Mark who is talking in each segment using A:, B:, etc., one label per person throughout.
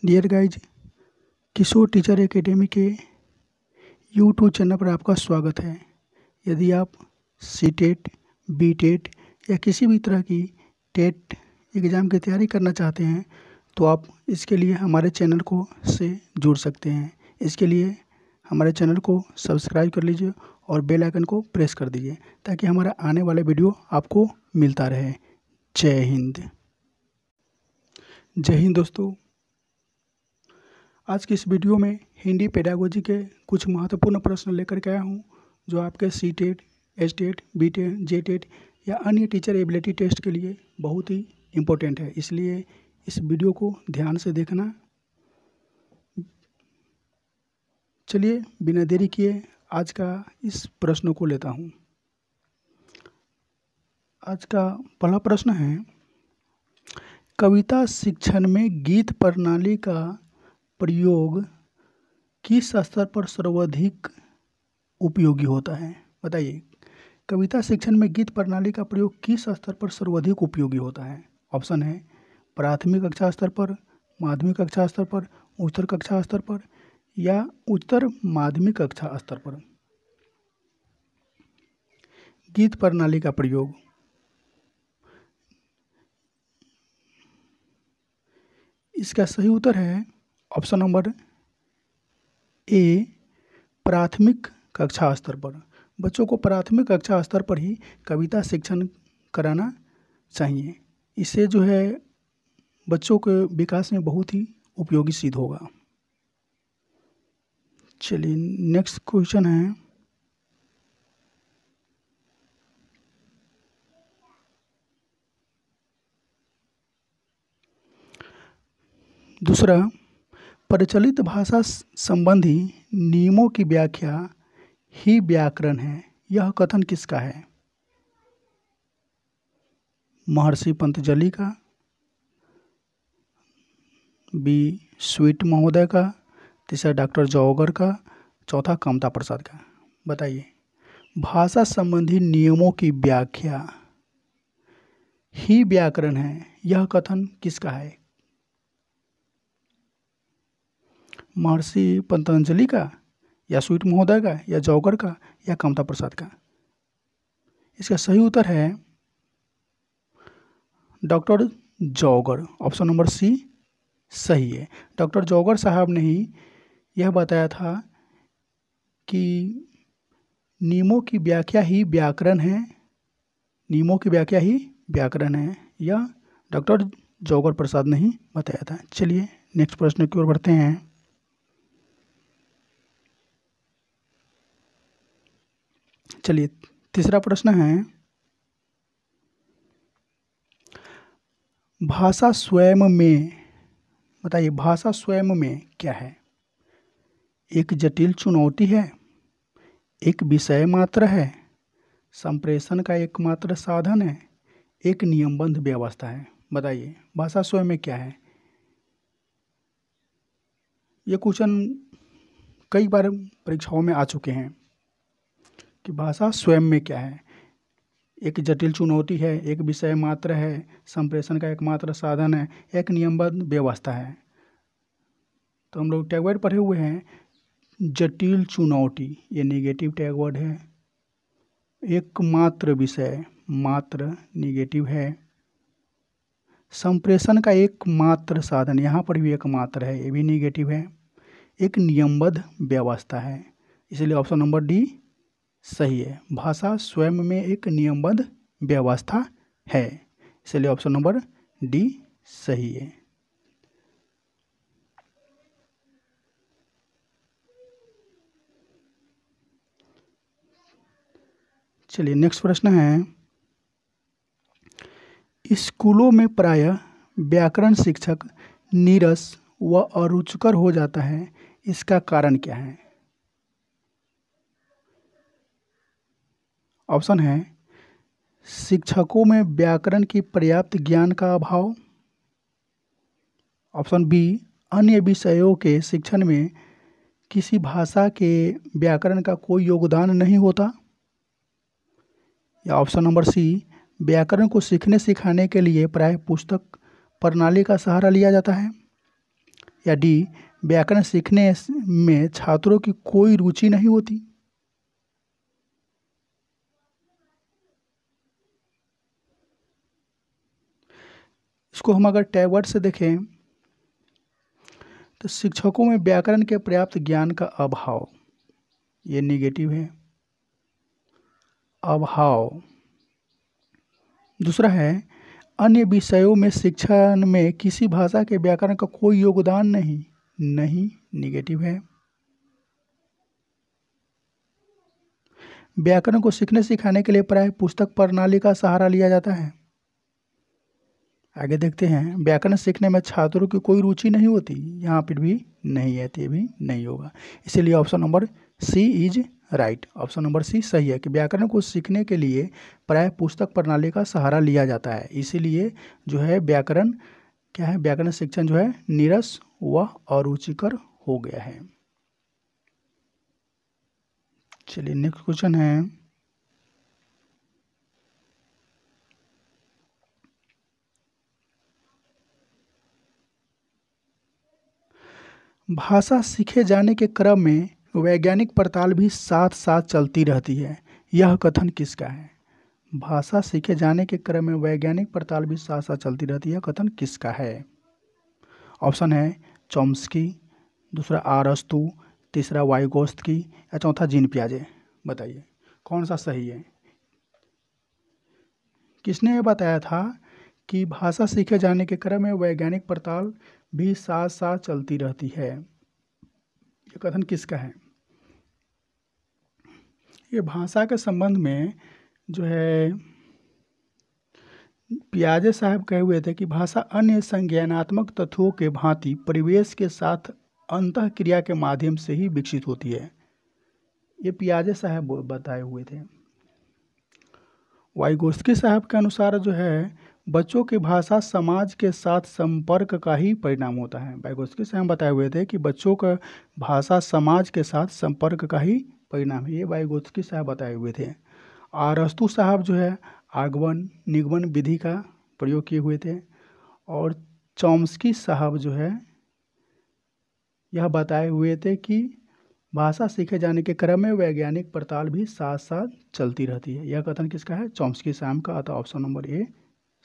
A: Dear guys, किशोर teacher academy के YouTube channel पर आपका स्वागत है। यदि आप सीटेट, बीटेट या किसी भी तरह की टेट एग्ज़ाम की तैयारी करना चाहते हैं तो आप इसके लिए हमारे चैनल को से जुड़ सकते हैं। इसके लिए हमारे चैनल को सब्सक्राइब कर लीजिए और बेल आइकन को प्रेस कर दीजिए ताकि हमारा आने वाला वीडियो आपको मिलता रहे। जय हिंद। जय हिंद दोस्तों, आज की इस वीडियो में हिंदी पेडागोजी के कुछ महत्वपूर्ण प्रश्न लेकर के आया हूँ जो आपके सीटेट, एचटेट, बीटेट, जेटेट या अन्य टीचर एबिलिटी टेस्ट के लिए बहुत ही इम्पोर्टेंट है। इसलिए इस वीडियो को ध्यान से देखना। चलिए बिना देरी किए आज का इस प्रश्न को लेता हूँ। आज का पहला प्रश्न है, कविता शिक्षण में गीत प्रणाली का प्रयोग किस स्तर पर सर्वाधिक उपयोगी होता है? बताइए, कविता शिक्षण में गीत प्रणाली का प्रयोग किस स्तर पर सर्वाधिक उपयोगी होता है? ऑप्शन है प्राथमिक कक्षा स्तर पर, माध्यमिक कक्षा स्तर पर, उच्चतर कक्षा स्तर पर या उच्चतर माध्यमिक कक्षा स्तर पर। गीत प्रणाली का प्रयोग, इसका सही उत्तर है ऑप्शन नंबर ए, प्राथमिक कक्षा स्तर पर। बच्चों को प्राथमिक कक्षा स्तर पर ही कविता शिक्षण कराना चाहिए। इससे जो है बच्चों के विकास में बहुत ही उपयोगी सिद्ध होगा। चलिए नेक्स्ट क्वेश्चन है, दूसरा, प्रचलित भाषा संबंधी नियमों की व्याख्या ही व्याकरण है, यह कथन किसका है? महर्षि पतंजलि का, बी स्वीट महोदय का, तीसरा डॉक्टर जौहर का, चौथा कामता प्रसाद का। बताइए, भाषा संबंधी नियमों की व्याख्या ही व्याकरण है, यह कथन किसका है? महर्षि पतंजलि का या स्वीट महोदय का या जौहर का या कामता प्रसाद का? इसका सही उत्तर है डॉक्टर जौहर। ऑप्शन नंबर सी सही है। डॉक्टर जौहर साहब ने ही यह बताया था कि नियमों की व्याख्या ही व्याकरण है, नियमों की व्याख्या ही व्याकरण है। यह डॉक्टर जौहर प्रसाद ने ही बताया था। चलिए नेक्स्ट प्रश्न की ओर बढ़ते हैं। चलिए तीसरा प्रश्न है, भाषा स्वयं में, बताइए भाषा स्वयं में क्या है? एक जटिल चुनौती है, एक विषय मात्र है, संप्रेषण का एकमात्र साधन है, एक नियमबद्ध व्यवस्था है। बताइए भाषा स्वयं में क्या है? ये क्वेश्चन कई बार परीक्षाओं में आ चुके हैं कि भाषा स्वयं में क्या है। एक जटिल चुनौती है, एक विषय मात्र है, संप्रेषण का एकमात्र साधन है, एक नियमबद्ध व्यवस्था है। तो हम लोग टैग वर्ड पढ़े हुए हैं, जटिल चुनौती ये नेगेटिव टैग वर्ड है, एकमात्र विषय मात्र नेगेटिव है, संप्रेषण का एकमात्र साधन यहाँ पर भी एकमात्र है, ये भी नेगेटिव है, एक नियमबद्ध व्यवस्था है। इसलिए ऑप्शन नंबर डी सही है। भाषा स्वयं में एक नियमबद्ध व्यवस्था है, इसलिए ऑप्शन नंबर डी सही है। चलिए नेक्स्ट प्रश्न है, स्कूलों में प्रायः व्याकरण शिक्षक नीरस व अरुचिकर हो जाता है, इसका कारण क्या है? ऑप्शन है शिक्षकों में व्याकरण की पर्याप्त ज्ञान का अभाव, ऑप्शन बी अन्य विषयों के शिक्षण में किसी भाषा के व्याकरण का कोई योगदान नहीं होता, या ऑप्शन नंबर सी व्याकरण को सीखने सिखाने के लिए प्रायः पुस्तक प्रणाली का सहारा लिया जाता है, या डी व्याकरण सीखने में छात्रों की कोई रुचि नहीं होती। इसको हम अगर टैगवर्ड से देखें तो शिक्षकों में व्याकरण के पर्याप्त ज्ञान का अभाव, ये निगेटिव है, अभाव। दूसरा है अन्य विषयों में शिक्षण में किसी भाषा के व्याकरण का कोई योगदान नहीं, निगेटिव है। व्याकरण को सीखने सिखाने के लिए प्राय पुस्तक प्रणाली का सहारा लिया जाता है। आगे देखते हैं, व्याकरण सीखने में छात्रों की कोई रुचि नहीं होती, यहाँ पर भी नहीं है, तो ये भी नहीं होगा। इसीलिए option number c is right, option number c सही है कि व्याकरण को सीखने के लिए प्राय पुस्तक प्रणाली का सहारा लिया जाता है। इसीलिए जो है व्याकरण क्या है, व्याकरण शिक्षण जो है नीरस व अरुचिकर हो गया है। चलिए नेक्स्ट क्वेश्चन है, भाषा सीखे जाने के क्रम में वैज्ञानिक पड़ताल भी साथ साथ चलती रहती है, यह कथन किसका है? भाषा सीखे जाने के क्रम में वैज्ञानिक पड़ताल भी साथ साथ चलती रहती है, कथन किसका है? ऑप्शन है चॉम्स्की, दूसरा अरस्तू, तीसरा वाइगोत्स्की या चौथा जीन पियाजे। बताइए कौन सा सही है? किसने ये बताया था कि भाषा सीखे जाने के क्रम में वैज्ञानिक पड़ताल भी साथ साथ चलती रहती है, ये कथन किसका है? ये भाषा के संबंध में जो है पियाजे साहब कहे हुए थे कि भाषा अन्य संज्ञानात्मक तत्वों के भांति परिवेश के साथ अंतःक्रिया के माध्यम से ही विकसित होती है, ये पियाजे साहब बताए हुए थे। वाइगोत्स्की साहब के अनुसार जो है बच्चों की भाषा समाज के साथ संपर्क का ही परिणाम होता है। वाइगोत्स्की साहब बताए हुए थे कि बच्चों का भाषा समाज के साथ संपर्क का ही परिणाम है, ये वाइगोत्स्की साहब बताए हुए थे। अरस्तू साहब जो है आगमन निगमन विधि का प्रयोग किए हुए थे, और चॉम्स्की साहब जो है यह बताए हुए थे कि भाषा सीखे जाने के क्रम में वैज्ञानिक पड़ताल भी साथ साथ चलती रहती है, यह कथन किसका है? चॉम्स्की साहब का, अतः ऑप्शन नंबर ए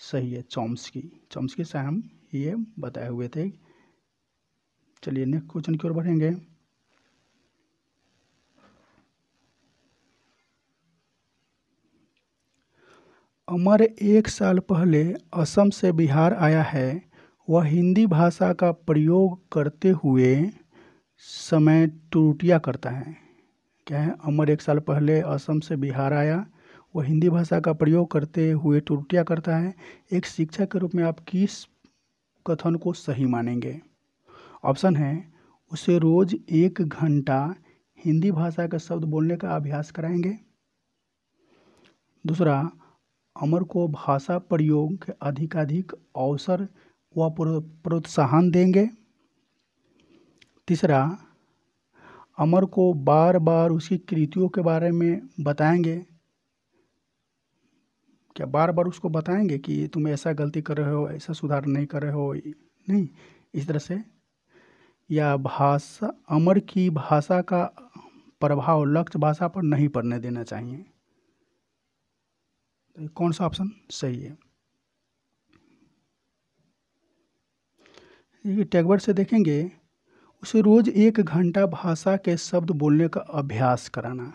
A: सही है, चॉम्स्की साहब ये बताए हुए थे। चलिए नेक्स्ट क्वेश्चन की ओर बढ़ेंगे। अमर 1 साल पहले असम से बिहार आया है, वह हिंदी भाषा का प्रयोग करते हुए समय त्रुटियां करता है। क्या है? अमर 1 साल पहले असम से बिहार आया, वह हिंदी भाषा का प्रयोग करते हुए त्रुटियां करता है। एक शिक्षक के रूप में आप किस कथन को सही मानेंगे? ऑप्शन है उसे रोज 1 घंटा हिंदी भाषा के शब्द बोलने का अभ्यास कराएंगे। दूसरा, अमर को भाषा प्रयोग के अधिकाधिक अवसर व प्रोत्साहन देंगे। तीसरा, अमर को बार बार उसकी कृतियों के बारे में बताएंगे। क्या बार बार उसको बताएंगे कि तुम ऐसा गलती कर रहे हो, ऐसा सुधार नहीं कर रहे हो, नहीं इस तरह से। या भाषा अमर की भाषा का प्रभाव लक्ष्य भाषा पर नहीं पड़ने देना चाहिए। तो कौन सा ऑप्शन सही है? ये टैगवर्ड से देखेंगे, उसे रोज 1 घंटा भाषा के शब्द बोलने का अभ्यास कराना।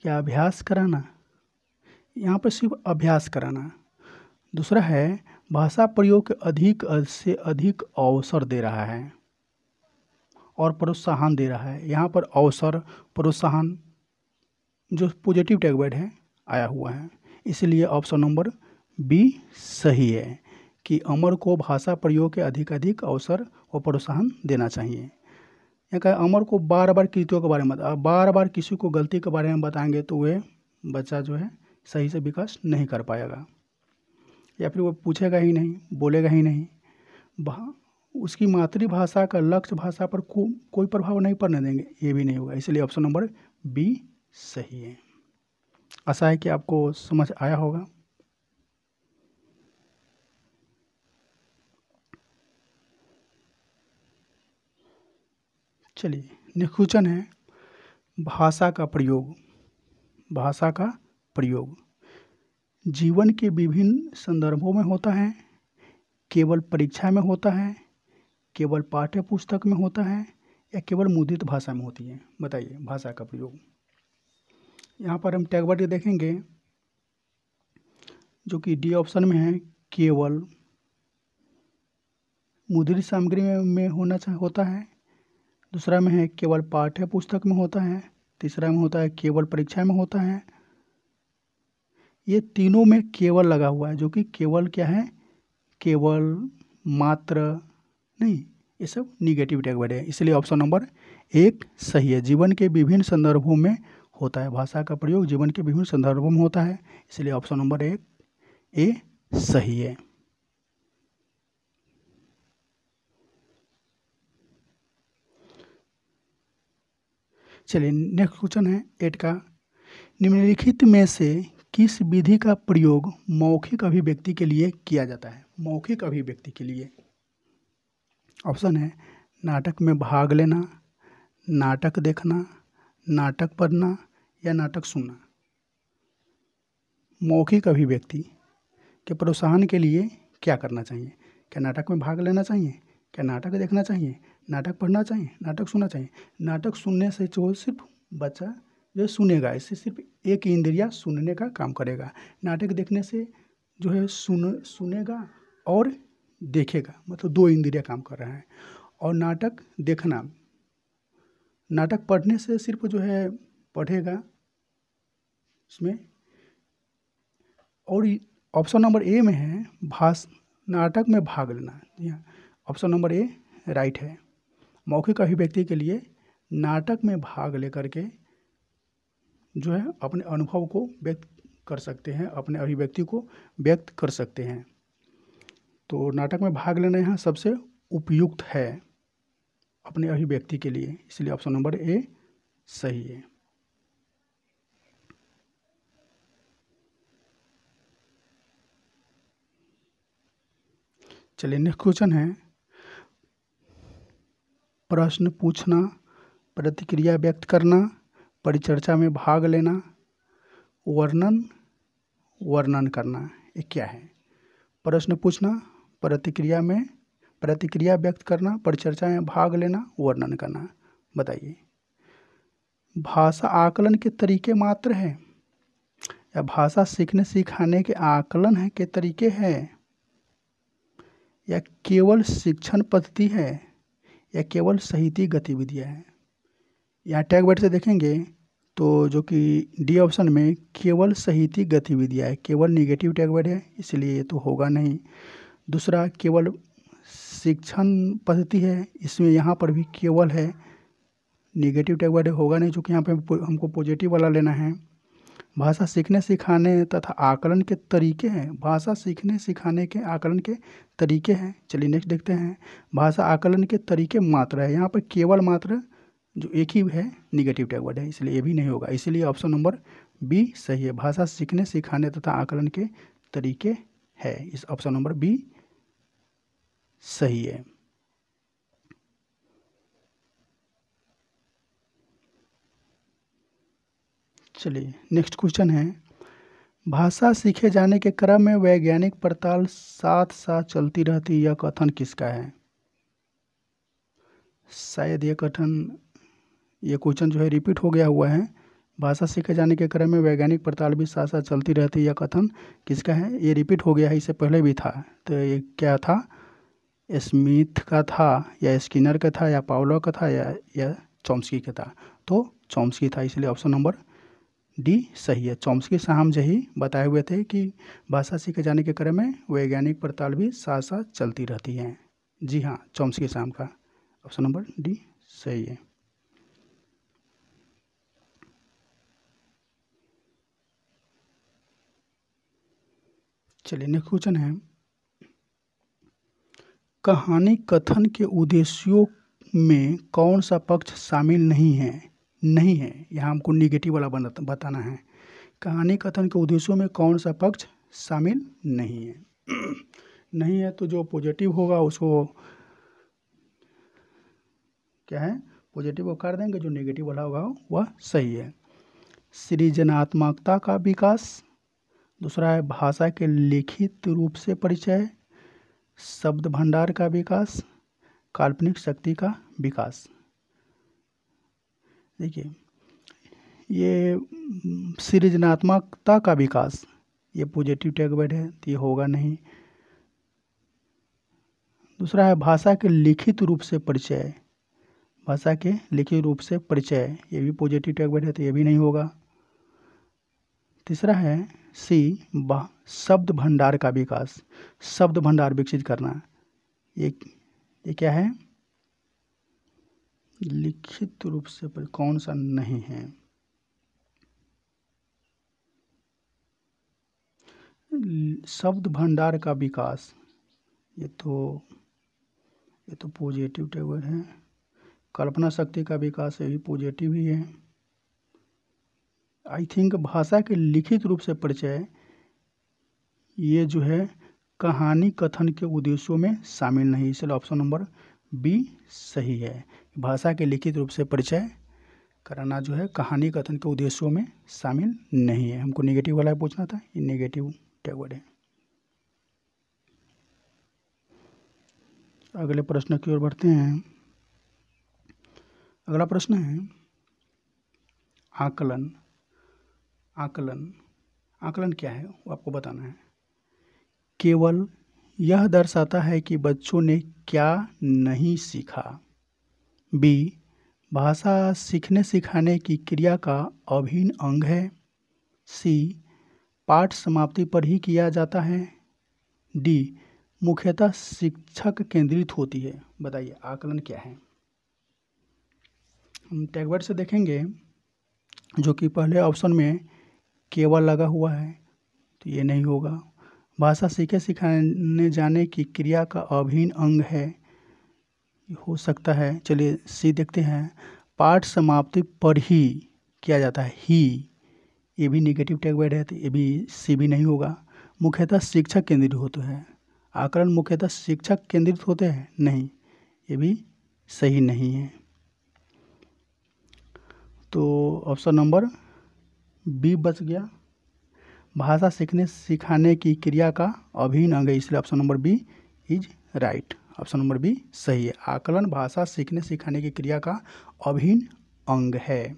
A: क्या अभ्यास कराना? यहाँ पर सिर्फ अभ्यास कराना। दूसरा है भाषा प्रयोग के अधिक से अधिक अवसर दे रहा है और प्रोत्साहन दे रहा है। यहाँ पर अवसर प्रोत्साहन जो पॉजिटिव टैगवर्ड है आया हुआ है, इसलिए ऑप्शन नंबर बी सही है कि अमर को भाषा प्रयोग के अधिक अवसर और प्रोत्साहन देना चाहिए। यहाँ कहा अमर को बार बार कृतियों के बारे में बार बार किसी को गलती के बारे में बताएंगे तो वह बच्चा जो है सही से विकास नहीं कर पाएगा, या फिर वो पूछेगा ही नहीं, बोलेगा ही नहीं, उसकी मातृभाषा का लक्ष्य भाषा पर कोई प्रभाव नहीं पड़ने देंगे, ये भी नहीं होगा। इसलिए ऑप्शन नंबर बी सही है। आशा है कि आपको समझ आया होगा। चलिए नेक्स्ट क्वेश्चन है भाषा का प्रयोग। भाषा का प्रयोग जीवन के विभिन्न संदर्भों में होता है, केवल परीक्षा में होता है, केवल पाठ्य पुस्तक में होता है, या केवल मुद्रित भाषा में होती है। बताइए भाषा का प्रयोग। यहाँ पर हम टैग वर्ड देखेंगे जो कि डी ऑप्शन में है, केवल मुद्रित सामग्री में होता है। दूसरा में है केवल पाठ्य पुस्तक में होता है। तीसरा में होता है केवल परीक्षा में होता है। ये तीनों में केवल लगा हुआ है, जो कि केवल क्या है, केवल, मात्र नहीं, ये सब निगेटिव टैग वर्ड है। इसलिए ऑप्शन नंबर 1 सही है। जीवन के विभिन्न संदर्भों में होता है, भाषा का प्रयोग जीवन के विभिन्न संदर्भों में होता है, इसलिए ऑप्शन नंबर 1 ए सही है। चलिए नेक्स्ट क्वेश्चन है 8 का, निम्नलिखित में से किस विधि का प्रयोग मौखिक अभिव्यक्ति के लिए किया जाता है। मौखिक अभिव्यक्ति के लिए ऑप्शन है नाटक में भाग लेना, नाटक देखना, नाटक पढ़ना, या नाटक सुनना। मौखिक अभिव्यक्ति के प्रोत्साहन के लिए क्या करना चाहिए? क्या नाटक में भाग लेना चाहिए? क्या नाटक देखना चाहिए? नाटक पढ़ना चाहिए? नाटक सुनना चाहिए? नाटक सुनने से जो सिर्फ बच्चा जो सुनेगा, इससे सिर्फ एक इंद्रिया सुनने का काम करेगा। नाटक देखने से जो है सुनेगा और देखेगा, मतलब 2 इंद्रिया काम कर रहा है। और नाटक देखना, नाटक पढ़ने से सिर्फ जो है पढ़ेगा इसमें। और ऑप्शन नंबर ए में है नाटक में भाग लेना। ऑप्शन नंबर ए राइट है। मौखिक अभिव्यक्ति के लिए नाटक में भाग लेकर के जो है अपने अनुभव को व्यक्त कर सकते हैं, अपने अभिव्यक्ति को व्यक्त कर सकते हैं। तो नाटक में भाग लेना यहाँ सबसे उपयुक्त है अपने अभिव्यक्ति के लिए, इसलिए ऑप्शन नंबर ए सही है। चलिए नेक्स्ट क्वेश्चन है, प्रश्न पूछना, प्रतिक्रिया व्यक्त करना, परिचर्चा में भाग लेना, वर्णन करना, ये क्या है? प्रश्न पूछना, प्रतिक्रिया व्यक्त करना, परिचर्चा में भाग लेना, वर्णन करना। बताइए भाषा आकलन के तरीके मात्र है, या भाषा सीखने सिखाने के आकलन है के तरीके हैं, या केवल शिक्षण पद्धति है, या केवल साहित्यिक गतिविधियाँ हैं। यहाँ टैग वर्ड से देखेंगे तो जो कि डी ऑप्शन में केवल साहित्यिक गतिविधियाँ है, केवल निगेटिव टैग वर्ड है, इसलिए ये तो होगा नहीं। दूसरा केवल शिक्षण पद्धति है, इसमें यहाँ पर भी केवल है, निगेटिव टैग वर्ड होगा नहीं, जो कि यहाँ पे हमको पॉजिटिव वाला लेना है। भाषा सीखने सिखाने तथा आकलन के तरीके हैं, भाषा सीखने सिखाने के आकलन के तरीके हैं। चलिए नेक्स्ट देखते हैं, भाषा आकलन के तरीके मात्र है, यहाँ पर केवल मात्र जो एक ही है निगेटिव टैग वर्ड है, इसलिए ये भी नहीं होगा, इसलिए ऑप्शन नंबर बी सही है। भाषा सीखने सिखाने तथा आकलन के तरीके है, इस ऑप्शन नंबर बी सही है। चलिए नेक्स्ट क्वेश्चन है, भाषा सीखे जाने के क्रम में वैज्ञानिक पड़ताल साथ साथ चलती रहती, यह कथन किसका है? शायद ये क्वेश्चन जो है रिपीट हो गया हुआ है। भाषा सीखे जाने के क्रम में वैज्ञानिक पड़ताल भी साथ साथ चलती रहती, यह कथन किसका है? ये रिपीट हो गया है, इससे पहले भी था। तो ये क्या था? स्मिथ का था, या स्किनर का था, या पावलो का था, या चॉम्स्की का था? तो चॉम्स्की था, इसलिए ऑप्शन नंबर डी सही है। चॉम्स्की साहब यही बताए हुए थे कि भाषा सीखे जाने के क्रम में वैज्ञानिक पड़ताल भी साथ साथ चलती रहती हैं। जी हाँ, चॉम्स्की साहब का ऑप्शन नंबर डी सही है। चलिए नेक्स्ट क्वेश्चन है, कहानी कथन के उद्देश्यों में कौन सा पक्ष शामिल नहीं है? यहाँ हमको निगेटिव वाला बताना है। कहानी कथन के उद्देश्यों में कौन सा पक्ष शामिल नहीं है? नहीं है तो जो पॉजिटिव होगा उसको क्या है? पॉजिटिव को काट देंगे, जो नेगेटिव वाला होगा वह सही है। सृजनात्मकता का विकास, दूसरा है भाषा के लिखित रूप से परिचय, शब्द भंडार का विकास, काल्पनिक शक्ति का विकास। देखिए ये सृजनात्मकता का विकास, ये पॉजिटिव टैग वर्ड है तो ये होगा नहीं। दूसरा है भाषा के लिखित रूप से परिचय, भाषा के लिखित रूप से परिचय, ये भी पॉजिटिव टैग वर्ड है तो ये भी नहीं होगा। तीसरा है सी शब्द भंडार का विकास, शब्द भंडार विकसित करना, ये क्या है? लिखित रूप से पर कौन सा नहीं है? शब्द भंडार का विकास, ये तो पॉजिटिव टैग वर्ड है। कल्पना शक्ति का विकास, ये भी पॉजिटिव ही है। आई थिंक भाषा के लिखित रूप से परिचय, ये जो है कहानी कथन के उद्देश्यों में शामिल नहीं, इसलिए ऑप्शन नंबर बी सही है। भाषा के लिखित रूप से परिचय कराना जो है कहानी कथन के उद्देश्यों में शामिल नहीं है। हमको नेगेटिव वाला पूछना था, ये नेगेटिव टैग वर्ड है। अगले प्रश्न की ओर बढ़ते हैं। अगला प्रश्न है आकलन। आकलन क्या है वो आपको बताना है। केवल यह दर्शाता है कि बच्चों ने क्या नहीं सीखा। बी भाषा सीखने सिखाने की क्रिया का अभिन्न अंग है। सी पाठ समाप्ति पर ही किया जाता है। डी मुख्यतः शिक्षक केंद्रित होती है। बताइए आकलन क्या है। हम टैग वर्ड से देखेंगे, जो कि पहले ऑप्शन में केवल लगा हुआ है तो ये नहीं होगा। भाषा सीखे सिखाने जाने की क्रिया का अभिन्न अंग है, हो सकता है। चलिए सी देखते हैं। पाठ समाप्ति पर ही किया जाता है, ही, ये भी नेगेटिव टैग वर्ड है तो ये भी सी भी नहीं होगा। मुख्यतः शिक्षक केंद्रित होते हैं। आकलन मुख्यतः शिक्षक केंद्रित होते हैं, नहीं, ये भी सही नहीं है। तो ऑप्शन नंबर बी बच गया। भाषा सीखने सिखाने की क्रिया का अभिन्न अंग है, इसलिए option number b is right. Option number b सही है। आकलन भाषा सीखने सिखाने की क्रिया का अभिन्न अंग है।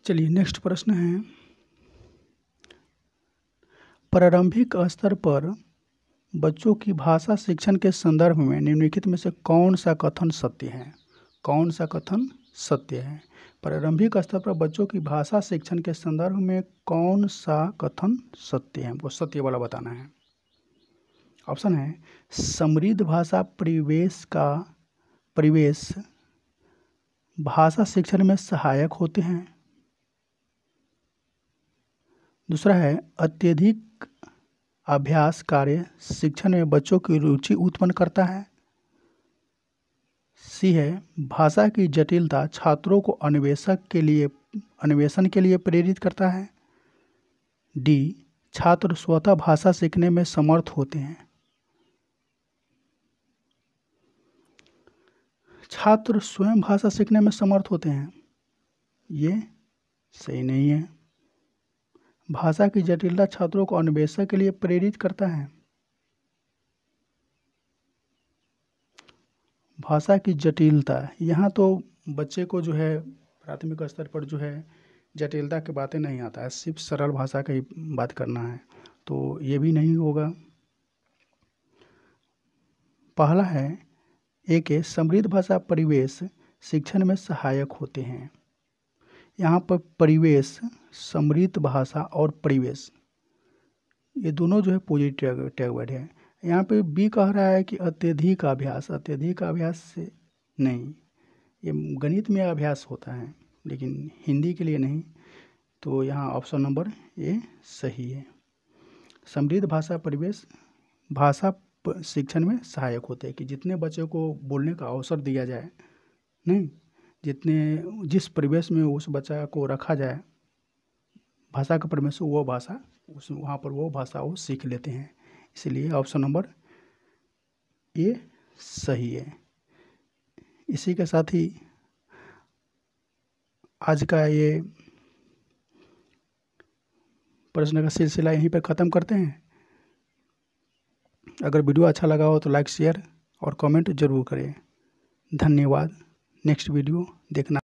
A: चलिए नेक्स्ट प्रश्न है। प्रारंभिक स्तर पर बच्चों की भाषा शिक्षण के संदर्भ में निम्नलिखित में से कौन सा कथन सत्य है? कौन सा कथन सत्य है? प्रारंभिक स्तर पर बच्चों की भाषा शिक्षण के संदर्भ में कौन सा कथन सत्य है? हमको सत्य वाला बताना है। ऑप्शन है समृद्ध भाषा परिवेश भाषा शिक्षण में सहायक होते हैं। दूसरा है अत्यधिक अभ्यास कार्य शिक्षण में बच्चों की रुचि उत्पन्न करता है। सी है भाषा की जटिलता छात्रों को अन्वेषण के लिए प्रेरित करता है। डी छात्र स्वतः भाषा सीखने में समर्थ होते हैं। छात्र स्वयं भाषा सीखने में समर्थ होते हैं, ये सही नहीं है। भाषा की जटिलता छात्रों को अन्वेषण के लिए प्रेरित करता है। भाषा की जटिलता, यहाँ तो बच्चे को जो है प्राथमिक स्तर पर जो है जटिलता की बातें नहीं आता है, सिर्फ सरल भाषा का ही बात करना है, तो ये भी नहीं होगा। पहला है एक है समृद्ध भाषा परिवेश शिक्षण में सहायक होते हैं। यहाँ पर परिवेश, समृद्ध भाषा और परिवेश, ये दोनों जो है पॉजिटिव टैग वर्ड है। यहाँ पे बी कह रहा है कि अत्यधिक अभ्यास से नहीं, ये गणित में अभ्यास होता है लेकिन हिंदी के लिए नहीं, तो यहाँ ऑप्शन नंबर ए सही है। समृद्ध भाषा परिवेश भाषा शिक्षण में सहायक होते हैं कि जितने बच्चों को बोलने का अवसर दिया जाए, नहीं, जिस परिवेश में उस बच्चा को रखा जाए भाषा का परिवेश, वो भाषा वहाँ पर वो भाषा वो सीख लेते हैं। इसलिए ऑप्शन नंबर ए सही है। इसी के साथ ही आज का ये प्रश्न का सिलसिला यहीं पर ख़त्म करते हैं। अगर वीडियो अच्छा लगा हो तो लाइक, शेयर और कमेंट ज़रूर करें। धन्यवाद। नेक्स्ट वीडियो देखना।